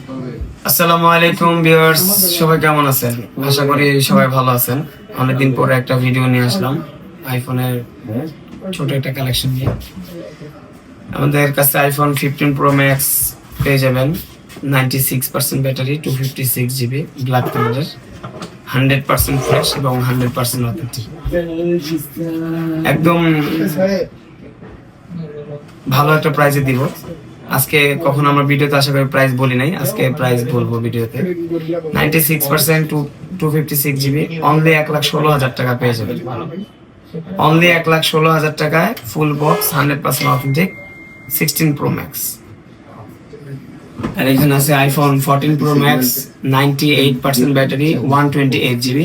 আসসালামু আলাইকুম ভিউয়ার্স, সবাই কেমন আছেন? আশা করি সবাই ভালো আছেন। অনেকদিন পরে একটা ভিডিও নিয়ে আসলাম আইফোনের ছোট একটা কালেকশন নিয়ে। আমাদের কাছে আইফোন 15 প্রো ম্যাক্স পেয়ে যাবেন। 96% ব্যাটারি, 256 জিবি, ব্ল্যাক কালারের, 100% ফ্রেশ এবং 100% অথেন্টিক। একদম ভালো একটা প্রাইসে দিব আজকে। কখন আমরা ভিডিওতে আশা করি প্রাইস বলি নাই, আজকে প্রাইস বলবো ভিডিওতে। 96% 256 জিবি, অনলি 1,16,000 টাকা পেয়ে যাবেন। অনলি 1,16,000 টাকায় full box, 100% authentic 16 pro max. আর এখানে আছে iPhone 14 pro max, 98% battery, 128 GB,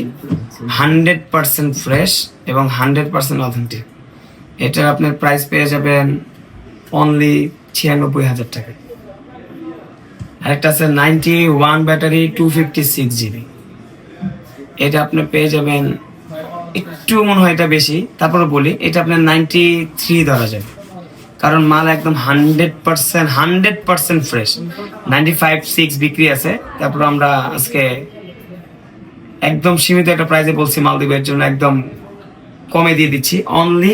100% fresh এবং 100% অথেন্টিক। এটা আপনার প্রাইস পেয়ে যাবেন অনলি 96,000 টাকা। আরেকটা আছে 91 ব্যাটারি, 256 জিবি। এটা আপনি পেয়ে যাবেন, একটু মনে হয় এটা বেশি, তারপরে বলি এটা আপনার 93 ধরা যাবে, কারণ মাল একদম 100% ফ্রেশ। 95.6 বিক্রি আছে, তারপর আমরা আজকে একদম সীমিত একটা প্রাইসে বলছি মালদ্বীপের জন্য, একদম কমে দিয়ে দিচ্ছি। অনলি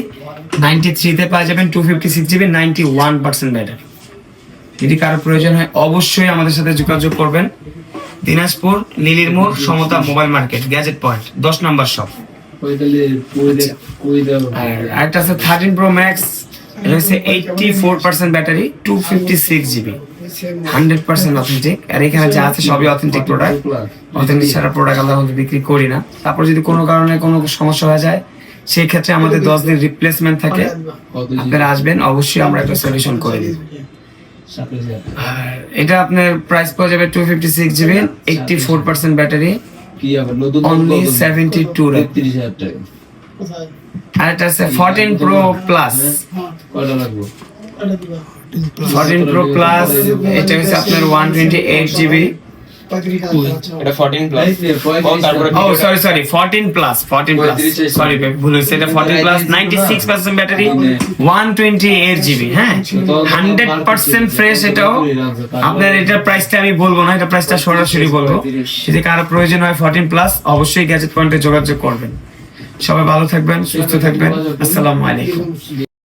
93-তে পাওয়া যাবেন 256 জিবি, 91% ব্যাটারি। যদি কারো প্রয়োজন হয় অবশ্যই আমাদের সাথে যোগাযোগ করবেন। দিনাজপুর লিলির মোড়, সমতা মোবাইল মার্কেট, গ্যাজেট পয়েন্ট, 10 নম্বর শপ। আর একটা আছে 13 প্রো ম্যাক্স, এটা হচ্ছে 84% ব্যাটারি, 256 জিবি, 100% অথেন্টিক। আর এখানে যা আছে সবই অথেন্টিক প্রোডাক্ট। অথেন্টিক ছাড়া প্রোডাক্ট আমরা বিক্রি করি না। তারপর যদি কোনো কারণে কোনো সমস্যা হয়ে যায়, সেই ক্ষেত্রে আমাদের 10 দিন রিপ্লেসমেন্ট থাকে। আপনারা আসবেন, অবশ্যই আমরা একটা সলিউশন করে দিব। আর এটা আপনার প্রাইস পাওয়া যাবে 256 জিবি, 84% ব্যাটারি, অনলি 72 টাকা। আর এটা আছে 14 প্রো প্লাস, 14 প্রো প্লাস, এটা হচ্ছে আপনার 128 জিবি। এটা 14 প্লাস, ও সরি 14 প্লাস, সরি ভুল হয়েছে। এটা 14 প্লাস, 96% ব্যাটারি, 128 জিবি, হ্যাঁ, 100% ফ্রেশ। এটাও আপনার, এটার প্রাইসটা আমি বলবো না, এটা প্রাইসটা সরাসরি বলবো। যদি কারো প্রয়োজন হয় 14 প্লাস, অবশ্যই গ্যাজেট পয়েন্টে যোগাযোগ করবেন। সবাই ভালো থাকবেন, সুস্থ থাকবেন। আসসালামু আলাইকুম।